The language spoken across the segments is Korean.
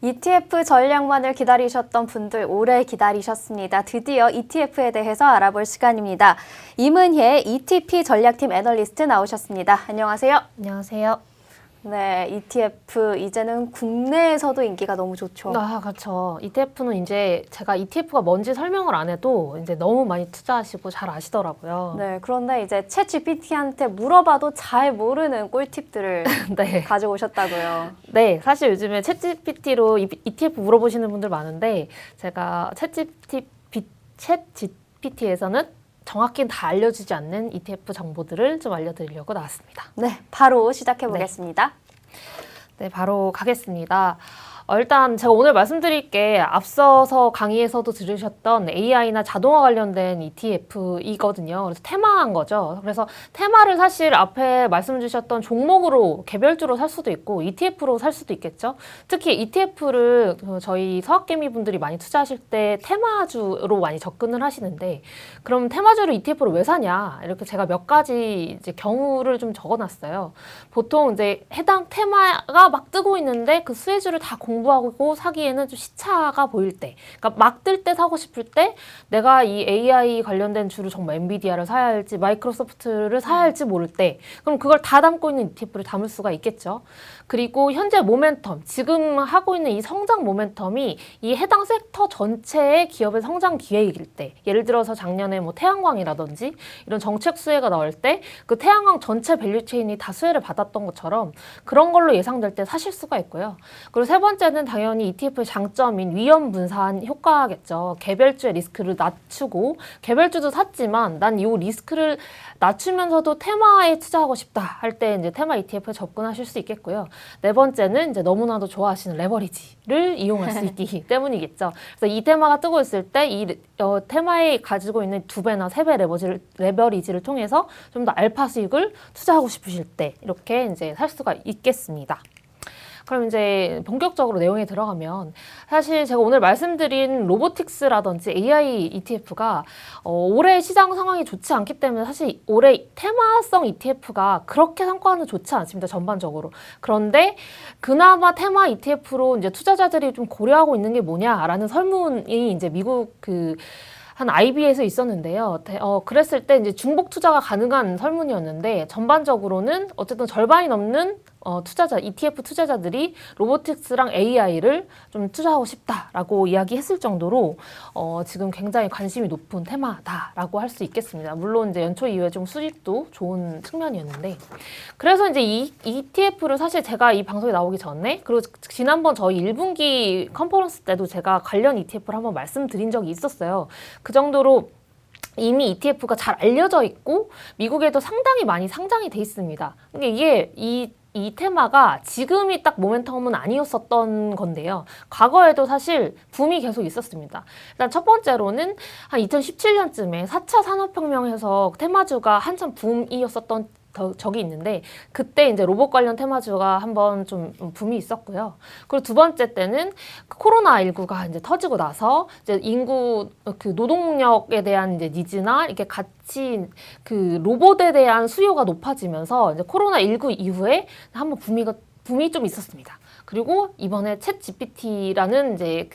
ETF 전략만을 기다리셨던 분들 오래 기다리셨습니다. 드디어 ETF에 대해서 알아볼 시간입니다. 이문혜 ETP 전략팀 애널리스트 나오셨습니다. 안녕하세요. 안녕하세요. 네, ETF 이제는 국내에서도 인기가 너무 좋죠. 아, 그렇죠. ETF는 이제 제가 ETF가 뭔지 설명을 안 해도 이제 너무 많이 투자하시고 잘 아시더라고요. 네, 그런데 이제 챗GPT한테 물어봐도 잘 모르는 꿀팁들을 네. 가져오셨다고요. 네, 사실 요즘에 챗GPT로 ETF 물어보시는 분들 많은데 제가 챗GPT에서는 정확히 다 알려주지 않는 ETF 정보들을 좀 알려드리려고 나왔습니다. 네, 바로 시작해 보겠습니다. 네, 바로 가겠습니다. 일단 제가 오늘 말씀드릴 게 앞서서 강의에서도 들으셨던 AI나 자동화 관련된 ETF이거든요. 그래서 테마한 거죠. 그래서 테마를 사실 앞에 말씀 주셨던 종목으로 개별주로 살 수도 있고 ETF로 살 수도 있겠죠. 특히 ETF를 저희 서학개미 분들이 많이 투자하실 때 테마주로 많이 접근을 하시는데 그럼 테마주를 ETF로 왜 사냐? 이렇게 제가 몇 가지 이제 경우를 좀 적어놨어요. 보통 이제 해당 테마가 막 뜨고 있는데 그 수혜주를 다 공부하고 사기에는 좀 시차가 보일 때, 그러니까 막 뜰 때 사고 싶을 때 내가 이 AI 관련된 주로 정말 엔비디아를 사야 할지 마이크로소프트를 사야 할지 모를 때 그럼 그걸 다 담고 있는 ETF를 담을 수가 있겠죠. 그리고 현재 모멘텀, 지금 하고 있는 이 성장 모멘텀이 이 해당 섹터 전체의 기업의 성장 기회일 때, 예를 들어서 작년에 뭐 태양광이라든지 이런 정책 수혜가 나올 때 그 태양광 전체 밸류체인이 다 수혜를 받았던 것처럼 그런 걸로 예상될 때 사실 수가 있고요. 그리고 세 번째는 당연히 ETF의 장점인 위험 분산 효과겠죠. 개별주의 리스크를 낮추고 개별주도 샀지만 난 이 리스크를 낮추면서도 테마에 투자하고 싶다 할 때 이제 테마 ETF에 접근하실 수 있겠고요. 네 번째는 이제 너무나도 좋아하시는 레버리지를 이용할 수 있기 때문이겠죠. 그래서 이 테마가 뜨고 있을 때 이 테마에 가지고 있는 2배나 3배 레버리지를 통해서 좀 더 알파 수익을 투자하고 싶으실 때 이렇게 이제 살 수가 있겠습니다. 그럼 이제 본격적으로 내용에 들어가면 사실 제가 오늘 말씀드린 로보틱스라든지 AI ETF가 올해 시장 상황이 좋지 않기 때문에 사실 올해 테마성 ETF가 그렇게 성과는 좋지 않습니다. 전반적으로. 그런데 그나마 테마 ETF로 이제 투자자들이 좀 고려하고 있는 게 뭐냐라는 설문이 이제 미국 한 IB에서 있었는데요. 그랬을 때 이제 중복 투자가 가능한 설문이었는데 전반적으로는 어쨌든 절반이 넘는 투자자, ETF 투자자들이 로보틱스랑 AI를 좀 투자하고 싶다라고 이야기했을 정도로 지금 굉장히 관심이 높은 테마다라고 할 수 있겠습니다. 물론 이제 연초 이후에 좀 수익도 좋은 측면이었는데 그래서 이제 이 ETF를 사실 제가 이 방송에 나오기 전에 그리고 지난번 저희 1분기 컨퍼런스 때도 제가 관련 ETF를 한번 말씀드린 적이 있었어요. 그 정도로 이미 ETF가 잘 알려져 있고 미국에도 상당히 많이 상장이 돼 있습니다. 그러니까 이게 이 테마가 지금이 딱 모멘텀은 아니었었던 건데요. 과거에도 사실 붐이 계속 있었습니다. 일단 첫 번째로는 한 2017년쯤에 4차 산업혁명에서 테마주가 한참 붐이었었던 적이 있는데 그때 이제 로봇 관련 테마주가 한번 좀 붐이 있었고요. 그리고 두 번째 때는 코로나19가 이제 터지고 나서 이제 인구 노동력에 대한 이제 니즈나 이렇게 같이 로봇에 대한 수요가 높아지면서 이제 코로나19 이후에 한번 붐이 좀 있었습니다. 그리고 이번에 챗 GPT라는 이제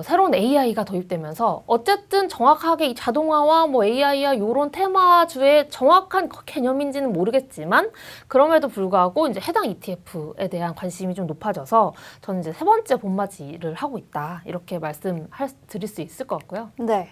새로운 AI가 도입되면서 어쨌든 정확하게 이 자동화와 뭐 AI야 요런 테마주의 정확한 개념인지는 모르겠지만 그럼에도 불구하고 이제 해당 ETF에 대한 관심이 좀 높아져서 저는 이제 세 번째 봄맞이를 하고 있다 이렇게 드릴 수 있을 것 같고요. 네.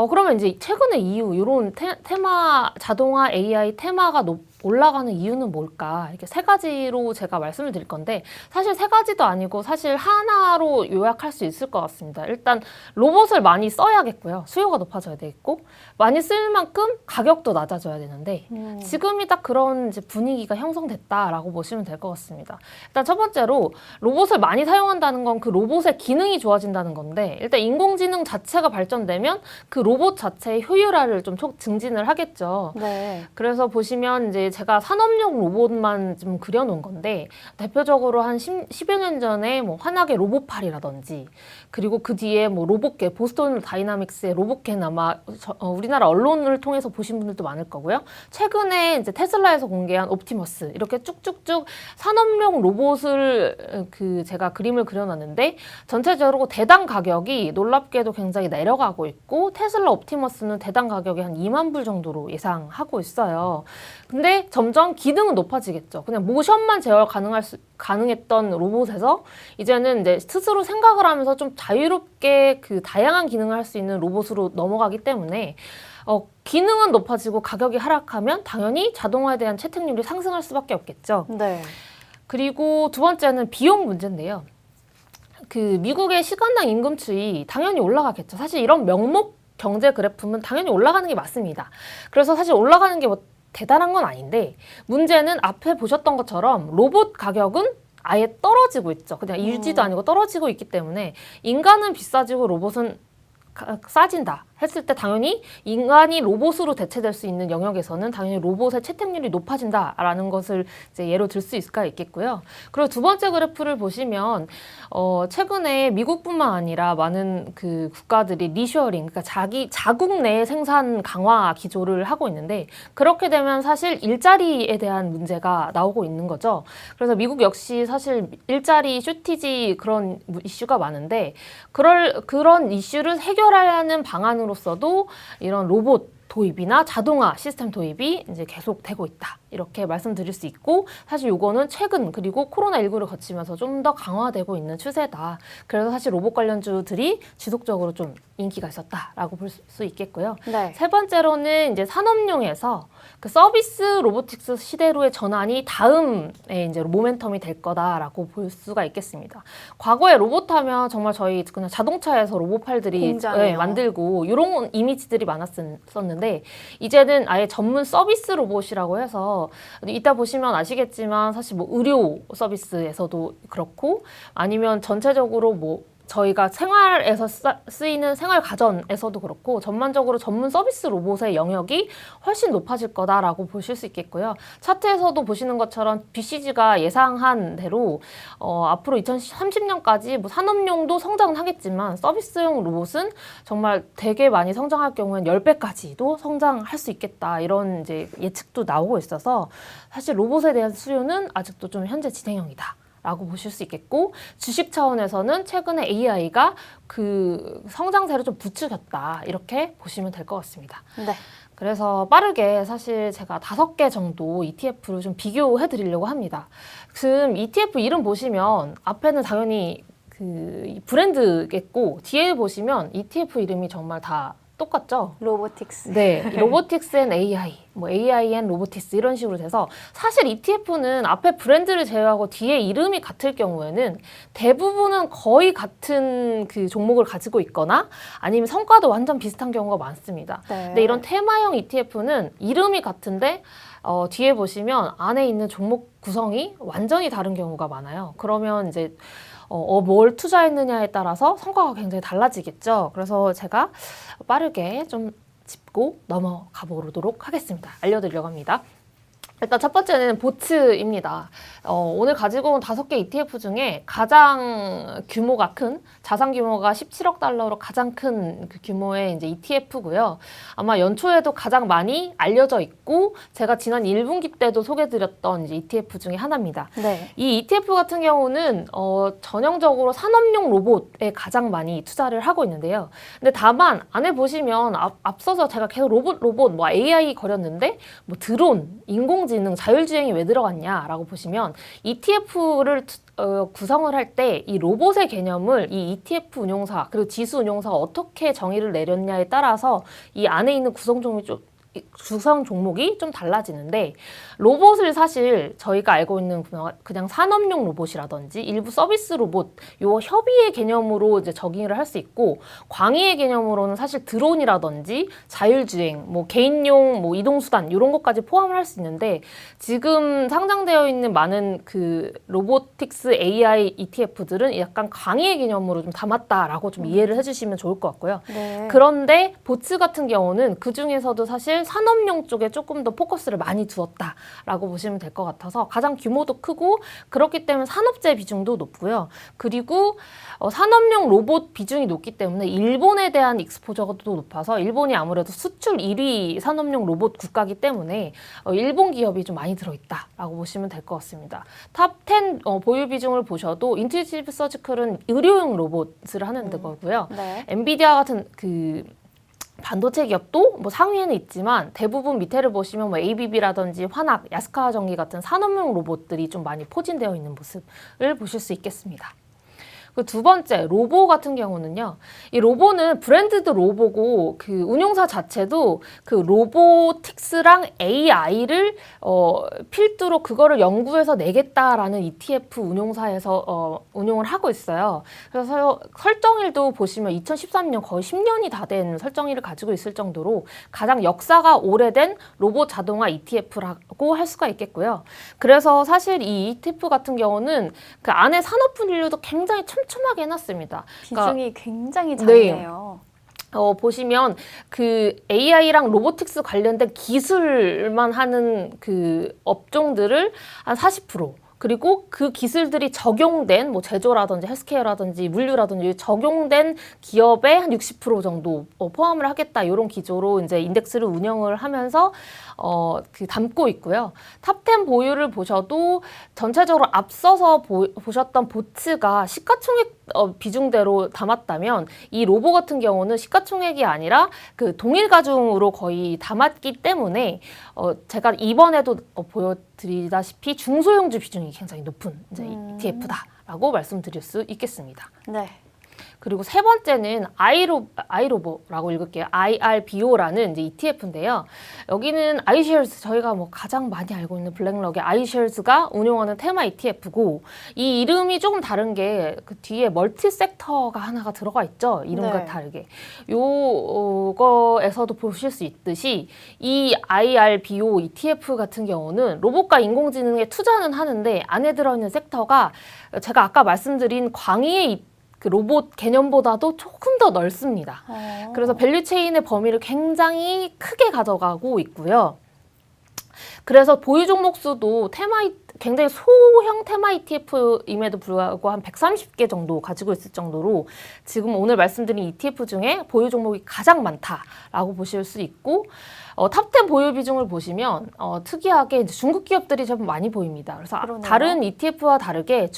그러면 이제 최근에 이유 요런 테마 자동화 AI 테마가 올라가는 이유는 뭘까? 이렇게 세 가지로 제가 말씀을 드릴 건데 사실 세 가지도 아니고 사실 하나로 요약할 수 있을 것 같습니다. 일단 로봇을 많이 써야겠고요. 수요가 높아져야 되겠고 많이 쓸 만큼 가격도 낮아져야 되는데 지금이 딱 그런 이제 분위기가 형성됐다라고 보시면 될 것 같습니다. 일단 첫 번째로 로봇을 많이 사용한다는 건 그 로봇의 기능이 좋아진다는 건데 일단 인공지능 자체가 발전되면 그 로봇 자체의 효율화를 좀 증진을 하겠죠. 네. 그래서 보시면 이제 이제 제가 산업용 로봇만 좀 그려놓은 건데 대표적으로 한 10여 년 전에 뭐 환하게 로봇팔이라든지 그리고 그 뒤에 뭐 로봇계 보스턴 다이나믹스의 로봇계는 아마 우리나라 언론을 통해서 보신 분들도 많을 거고요. 최근에 이제 테슬라에서 공개한 옵티머스 이렇게 쭉쭉쭉 산업용 로봇을 제가 그림을 그려놨는데 전체적으로 대당 가격이 놀랍게도 굉장히 내려가고 있고 테슬라 옵티머스는 대당 가격이 한 2만 불 정도로 예상하고 있어요. 근데 점점 기능은 높아지겠죠. 그냥 모션만 제어 가능했던 로봇에서 이제는 이제 스스로 생각을 하면서 좀 자유롭게 그 다양한 기능을 할 수 있는 로봇으로 넘어가기 때문에 기능은 높아지고 가격이 하락하면 당연히 자동화에 대한 채택률이 상승할 수밖에 없겠죠. 네. 그리고 두 번째는 비용 문제인데요. 미국의 시간당 임금추이 당연히 올라가겠죠. 사실 이런 명목 경제 그래프는 당연히 올라가는 게 맞습니다. 그래서 사실 올라가는 게 뭐 대단한 건 아닌데 문제는 앞에 보셨던 것처럼 로봇 가격은 아예 떨어지고 있죠. 그냥 유지도 아니고 떨어지고 있기 때문에 인간은 비싸지고 로봇은 싸진다 했을 때 당연히 인간이 로봇으로 대체될 수 있는 영역에서는 당연히 로봇의 채택률이 높아진다라는 것을 이제 예로 들 수 있겠고요. 그리고 두 번째 그래프를 보시면 최근에 미국뿐만 아니라 많은 그 국가들이 리쇼어링, 그러니까 자국 내 생산 강화 기조를 하고 있는데 그렇게 되면 사실 일자리에 대한 문제가 나오고 있는 거죠. 그래서 미국 역시 사실 일자리 쇼티지 그런 이슈가 많은데 그런 이슈를 해결하려는 방안으로서도 이런 로봇 도입이나 자동화 시스템 도입이 이제 계속되고 있다. 이렇게 말씀드릴 수 있고 사실 요거는 최근 그리고 코로나19를 거치면서 좀 더 강화되고 있는 추세다. 그래서 사실 로봇 관련주들이 지속적으로 좀 인기가 있었다라고 볼 수 있겠고요. 네. 세 번째로는 이제 산업용에서 그 서비스 로보틱스 시대로의 전환이 다음에 이제 모멘텀이 될 거다라고 볼 수가 있겠습니다. 과거에 로봇 하면 정말 저희 그냥 자동차에서 로봇팔들이 만들고 이런 이미지들이 많았었는데 이제는 아예 전문 서비스 로봇이라고 해서 이따 보시면 아시겠지만 사실 뭐 의료 서비스에서도 그렇고 아니면 전체적으로 뭐 저희가 생활에서 쓰이는 생활 가전에서도 그렇고 전반적으로 전문 서비스 로봇의 영역이 훨씬 높아질 거다라고 보실 수 있겠고요. 차트에서도 보시는 것처럼 BCG가 예상한 대로 앞으로 2030년까지 뭐 산업용도 성장은 하겠지만 서비스용 로봇은 정말 되게 많이 성장할 경우엔 10배까지도 성장할 수 있겠다 이런 이제 예측도 나오고 있어서 사실 로봇에 대한 수요는 아직도 좀 현재 진행형이다. 라고 보실 수 있겠고 주식 차원에서는 최근에 AI가 그 성장세를 좀 부추겼다 이렇게 보시면 될 것 같습니다. 네. 그래서 빠르게 사실 제가 5개 정도 ETF를 좀 비교해 드리려고 합니다. 지금 ETF 이름 보시면 앞에는 당연히 그 브랜드겠고 뒤에 보시면 ETF 이름이 정말 다 똑같죠? 로보틱스. 네, 로보틱스 앤 AI, 뭐 AI 앤 로보틱스 이런 식으로 돼서 사실 ETF는 앞에 브랜드를 제외하고 뒤에 이름이 같을 경우에는 대부분은 거의 같은 그 종목을 가지고 있거나 아니면 성과도 완전 비슷한 경우가 많습니다. 네. 근데 이런 테마형 ETF는 이름이 같은데 뒤에 보시면 안에 있는 종목 구성이 완전히 다른 경우가 많아요. 그러면 이제 뭘 투자했느냐에 따라서 성과가 굉장히 달라지겠죠. 그래서 제가 빠르게 좀 짚고 넘어가 보도록 하겠습니다. 알려드리려고 합니다. 일단 첫 번째는 보츠입니다. 오늘 가지고 온 5개 ETF 중에 가장 규모가 큰, 자산 규모가 17억 달러로 가장 큰 그 규모의 이제 ETF고요. 아마 연초에도 가장 많이 알려져 있고, 제가 지난 1분기 때도 소개드렸던 이제 ETF 중에 하나입니다. 네. 이 ETF 같은 경우는 전형적으로 산업용 로봇에 가장 많이 투자를 하고 있는데요. 근데 다만 안에 보시면 앞서서 제가 계속 로봇 뭐 AI 거렸는데 뭐 드론, 인공지능, 자율주행이 왜 들어갔냐라고 보시면 ETF를 구성을 할 때 이 로봇의 개념을 이 ETF 운용사 그리고 지수 운용사가 어떻게 정의를 내렸냐에 따라서 이 안에 있는 구성 종목이 좀 달라지는데 로봇을 사실 저희가 알고 있는 그냥 산업용 로봇이라든지 일부 서비스 로봇 요 협의의 개념으로 이제 적용을 할 수 있고 광의의 개념으로는 사실 드론이라든지 자율주행 뭐 개인용 뭐 이동수단 이런 것까지 포함을 할 수 있는데 지금 상장되어 있는 많은 그 로보틱스 AI ETF들은 약간 광의의 개념으로 좀 담았다라고 좀 이해를 해주시면 좋을 것 같고요. 네. 그런데 보츠 같은 경우는 그 중에서도 사실 사실 산업용 쪽에 조금 더 포커스를 많이 두었다라고 보시면 될 것 같아서 가장 규모도 크고 그렇기 때문에 산업재 비중도 높고요. 그리고 산업용 로봇 비중이 높기 때문에 일본에 대한 익스포저가 또 높아서 일본이 아무래도 수출 1위 산업용 로봇 국가이기 때문에 일본 기업이 좀 많이 들어있다라고 보시면 될 것 같습니다. 탑 10 보유 비중을 보셔도 인투이티브 서지컬은 의료용 로봇을 하는 데거고요. 네. 엔비디아 같은 그 반도체 기업도 뭐 상위에는 있지만 대부분 밑에를 보시면 뭐 ABB라든지 환학, 야스카 전기 같은 산업용 로봇들이 좀 많이 포진되어 있는 모습을 보실 수 있겠습니다. 그 두 번째, 로보 같은 경우는요. 이 로보는 브랜드도 로보고 그 운용사 자체도 그 로보틱스랑 AI를 필두로 그거를 연구해서 내겠다라는 ETF 운용사에서 운용을 하고 있어요. 그래서 설정일도 보시면 2013년 거의 10년이 다 된 설정일을 가지고 있을 정도로 가장 역사가 오래된 로봇 자동화 ETF라고 할 수가 있겠고요. 그래서 사실 이 ETF 같은 경우는 그 안에 산업 분류도 굉장히 촘촘하게 해놨습니다. 비중이 굉장히 네. 작네요. 보시면 그 AI랑 로보틱스 관련된 기술만 하는 그 업종들을 한 40%, 그리고 그 기술들이 적용된 뭐 제조라든지 헬스케어라든지 물류라든지 적용된 기업의 한 60% 정도 포함을 하겠다, 이런 기조로 이제 인덱스를 운영을 하면서 그 담고 있고요. 탑 10 보유를 보셔도 전체적으로 앞서서 보셨던 보츠가 시가총액 비중대로 담았다면 이 로보 같은 경우는 시가총액이 아니라 그 동일 가중으로 거의 담았기 때문에 제가 이번에도 보여드리다시피 중소형주 비중이 굉장히 높은 이제 ETF다라고 말씀드릴 수 있겠습니다. 네. 그리고 세 번째는 아이로보라고 읽을게요. IRBO라는 이제 ETF인데요. 여기는 아이쉐어스, 저희가 뭐 가장 많이 알고 있는 블랙락의 아이쉐어스가 운용하는 테마 ETF고, 이 이름이 조금 다른 게 그 뒤에 멀티 섹터가 하나가 들어가 있죠. 이름과 네. 다르게. 요거에서도 보실 수 있듯이 이 IRBO ETF 같은 경우는 로봇과 인공지능에 투자는 하는데 안에 들어있는 섹터가 제가 아까 말씀드린 광의의 그 로봇 개념보다도 조금 더 넓습니다. 그래서 밸류체인의 범위를 굉장히 크게 가져가고 있고요. 그래서 보유 종목 수도 굉장히 소형 테마 ETF임에도 불구하고 한 130개 정도 가지고 있을 정도로 지금 오늘 말씀드린 ETF 중에 보유 종목이 가장 많다라고 보실 수 있고, 탑 10 보유 비중을 보시면 특이하게 이제 중국 기업들이 좀 많이 보입니다. 그래서 그러네요. 다른 ETF와 다르게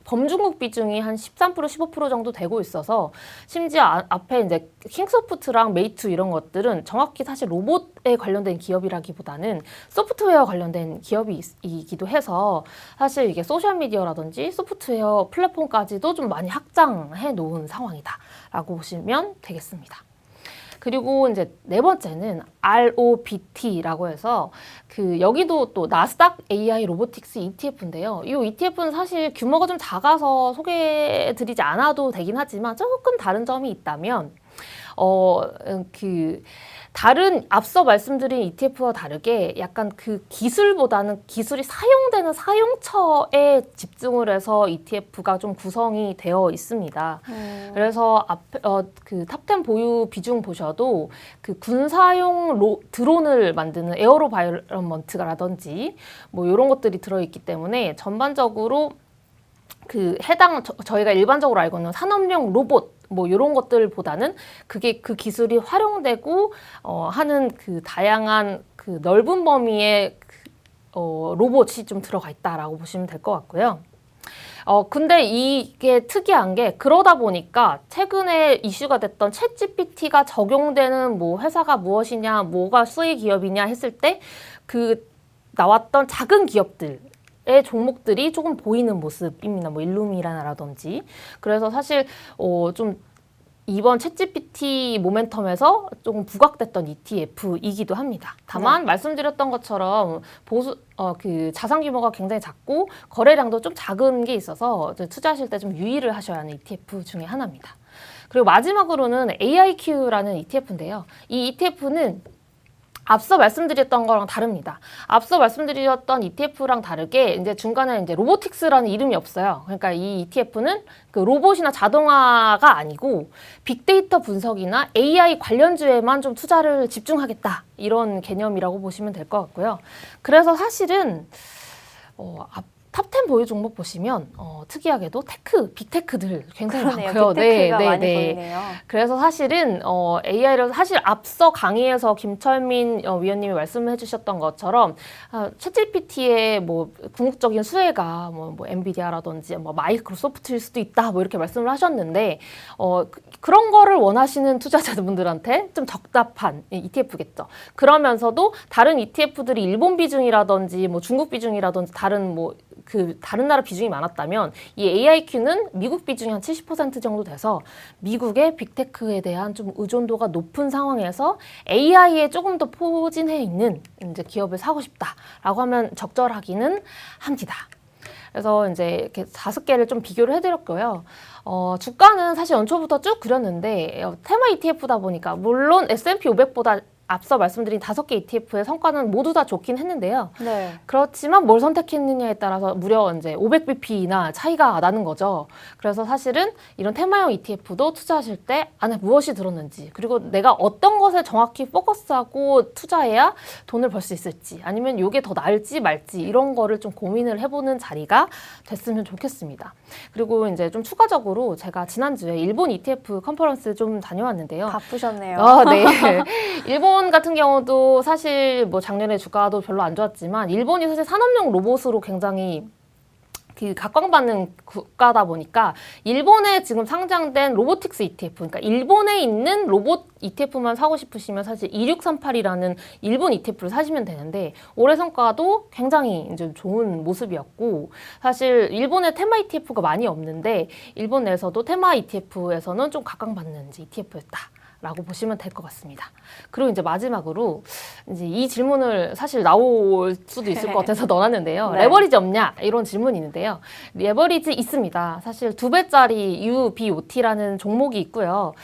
범중국 비중이 한 13%, 15% 정도 되고 있어서, 심지어 앞에 이제 킹소프트랑 메이투 이런 것들은 정확히 사실 로봇에 관련된 기업이라기보다는 소프트웨어 관련된 기업이기도 해서 사실 이게 소셜미디어라든지 소프트웨어 플랫폼까지도 좀 많이 확장해 놓은 상황이다라고 보시면 되겠습니다. 그리고 이제 네 번째는 ROBT라고 해서 여기도 또 나스닥 AI 로보틱스 ETF인데요. 이 ETF는 사실 규모가 좀 작아서 소개해드리지 않아도 되긴 하지만 조금 다른 점이 있다면 다른 앞서 말씀드린 ETF와 다르게 약간 그 기술보다는 기술이 사용되는 사용처에 집중을 해서 ETF가 좀 구성이 되어 있습니다. 그래서 그 탑 10 보유 비중 보셔도 그 군사용 드론을 만드는 에어로바이러먼트라든지 뭐 이런 것들이 들어있기 때문에 전반적으로 저희가 일반적으로 알고 있는 산업용 로봇 뭐 이런 것들보다는 그게 그 기술이 활용되고 하는 그 다양한 그 넓은 범위의 로봇이 좀 들어가 있다라고 보시면 될 것 같고요. 근데 이게 특이한 게, 그러다 보니까 최근에 이슈가 됐던 챗GPT가 적용되는 뭐 회사가 무엇이냐, 뭐가 수혜 기업이냐 했을 때 나왔던 작은 기업들 의 종목들이 조금 보이는 모습입니다. 뭐 일루미나라든지. 그래서 사실 좀 이번 챗GPT 모멘텀에서 조금 부각됐던 ETF이기도 합니다. 다만 말씀드렸던 것처럼 자산 규모가 굉장히 작고 거래량도 좀 작은 게 있어서 투자하실 때 좀 유의를 하셔야 하는 ETF 중에 하나입니다. 그리고 마지막으로는 AIQ라는 ETF인데요. 이 ETF는 앞서 말씀드렸던 거랑 다릅니다. 앞서 말씀드렸던 ETF랑 다르게 이제 중간에 이제 로보틱스라는 이름이 없어요. 그러니까 이 ETF는 그 로봇이나 자동화가 아니고 빅데이터 분석이나 AI 관련주에만 좀 투자를 집중하겠다. 이런 개념이라고 보시면 될 것 같고요. 그래서 사실은 탑10 보유 종목 보시면 특이하게도 빅테크들 굉장히 그러네요. 많고요. 빅테크가 많이 보이네요. 그래서 사실은 AI를 사실 앞서 강의에서 김철민 위원님이 말씀해 주셨던 것처럼 챗GPT의 뭐 궁극적인 수혜가 뭐 엔비디아라든지 뭐 마이크로소프트일 수도 있다 뭐 이렇게 말씀을 하셨는데 그런 거를 원하시는 투자자분들한테 좀 적답한 ETF겠죠. 그러면서도 다른 ETF들이 일본 비중이라든지 뭐 중국 비중이라든지 다른 나라 비중이 많았다면 이 AIQ는 미국 비중이 한 70% 정도 돼서 미국의 빅테크에 대한 좀 의존도가 높은 상황에서 AI에 조금 더 포진해 있는 이제 기업을 사고 싶다라고 하면 적절하기는 합니다. 그래서 이제 이렇게 5개를 좀 비교를 해드렸고요. 주가는 사실 연초부터 쭉 그렸는데 테마 ETF다 보니까 물론 S&P 500보다 앞서 말씀드린 5개 ETF의 성과는 모두 다 좋긴 했는데요. 네. 그렇지만 뭘 선택했느냐에 따라서 무려 이제 500bp나 차이가 나는 거죠. 그래서 사실은 이런 테마형 ETF도 투자하실 때 안에 무엇이 들었는지, 그리고 내가 어떤 것에 정확히 포커스하고 투자해야 돈을 벌 수 있을지, 아니면 이게 더 나을지 말지 이런 거를 좀 고민을 해보는 자리가 됐으면 좋겠습니다. 그리고 이제 좀 추가적으로 제가 지난주에 일본 ETF 컨퍼런스 좀 다녀왔는데요. 바쁘셨네요. 네. 일본 같은 경우도 사실 뭐 작년에 주가도 별로 안 좋았지만 일본이 사실 산업용 로봇으로 굉장히 각광받는 국가다 보니까 일본에 지금 상장된 로보틱스 ETF, 그러니까 일본에 있는 로봇 ETF만 사고 싶으시면 사실 2638이라는 일본 ETF를 사시면 되는데 올해 성과도 굉장히 이제 좋은 모습이었고 사실 일본에 테마 ETF가 많이 없는데 일본 내에서도 테마 ETF에서는 좀 각광받는 ETF였다. 라고 보시면 될 것 같습니다. 그리고 이제 마지막으로 이제 이 질문을 사실 나올 수도 있을 것 같아서 넣어놨는데요. 네. 레버리지 없냐? 이런 질문이 있는데요. 레버리지 있습니다. 사실 2배짜리 UBOT라는 종목이 있고요.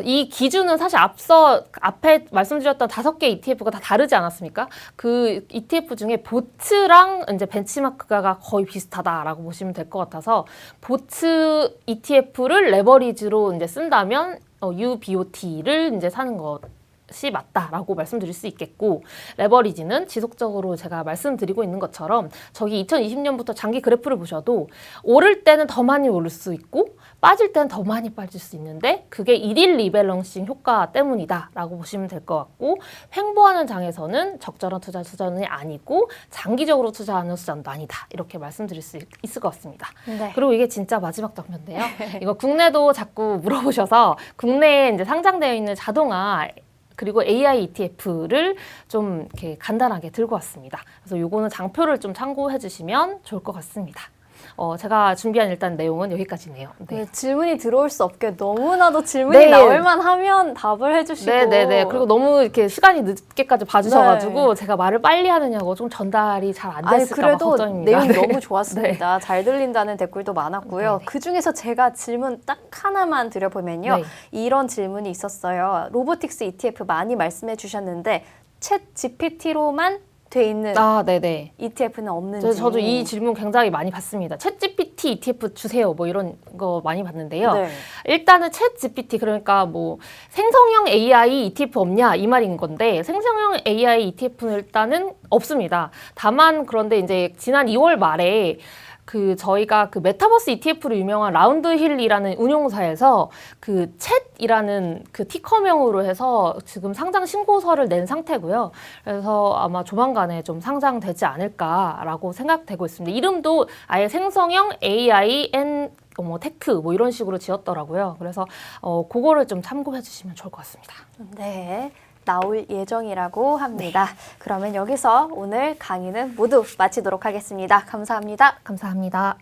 이 기준은 사실 앞에 말씀드렸던 5개 ETF가 다 다르지 않았습니까? 그 ETF 중에 보츠랑 이제 벤치마크가 거의 비슷하다라고 보시면 될 것 같아서 보츠 ETF를 레버리지로 이제 쓴다면 UBOT를 이제 사는 것이 맞다라고 말씀드릴 수 있겠고, 레버리지는 지속적으로 제가 말씀드리고 있는 것처럼 저기 2020년부터 장기 그래프를 보셔도 오를 때는 더 많이 오를 수 있고 빠질 때는 더 많이 빠질 수 있는데 그게 일일 리밸런싱 효과 때문이다라고 보시면 될 것 같고, 횡보하는 장에서는 적절한 투자는 아니고 장기적으로 투자하는 투자는 아니다, 이렇게 말씀드릴 수 있을 것 같습니다. 네. 그리고 이게 진짜 마지막 장면인데요. 이거 국내도 자꾸 물어보셔서 국내에 이제 상장되어 있는 자동화 그리고 AI ETF를 좀 이렇게 간단하게 들고 왔습니다. 그래서 요거는 장표를 좀 참고해 주시면 좋을 것 같습니다. 제가 준비한 일단 내용은 여기까지네요. 네. 네, 질문이 들어올 수 없게 너무나도 질문이 네. 나올만 하면 답을 해주시고. 네네네. 그리고 너무 이렇게 시간이 늦게까지 봐주셔가지고 제가 말을 빨리 하느냐고 좀 전달이 잘 안 됐을까 봐 그래도 걱정입니다. 내용이 네. 너무 좋았습니다. 잘 들린다는 댓글도 많았고요. 네네. 그중에서 제가 질문 딱 하나만 드려보면요. 네. 이런 질문이 있었어요. 로보틱스 ETF 많이 말씀해 주셨는데 챗 GPT로만 돼 있는 네네. ETF는 없는지. 저도 이 질문 굉장히 많이 받습니다. 챗GPT ETF 주세요. 뭐 이런 거 많이 받는데요. 네. 일단은 챗GPT, 그러니까 뭐 생성형 AI ETF 없냐 이 말인 건데, 생성형 AI ETF는 일단은 없습니다. 다만 그런데 이제 지난 2월 말에 저희가 메타버스 ETF로 유명한 라운드힐이라는 운용사에서 챗이라는 티커명으로 해서 지금 상장 신고서를 낸 상태고요. 그래서 아마 조만간에 좀 상장되지 않을까라고 생각되고 있습니다. 이름도 아예 생성형 AI 테크 뭐 이런 식으로 지었더라고요. 그래서 그거를 좀 참고해 주시면 좋을 것 같습니다. 네. 나올 예정이라고 합니다. 그러면 여기서 오늘 강의는 모두 마치도록 하겠습니다. 감사합니다. 감사합니다.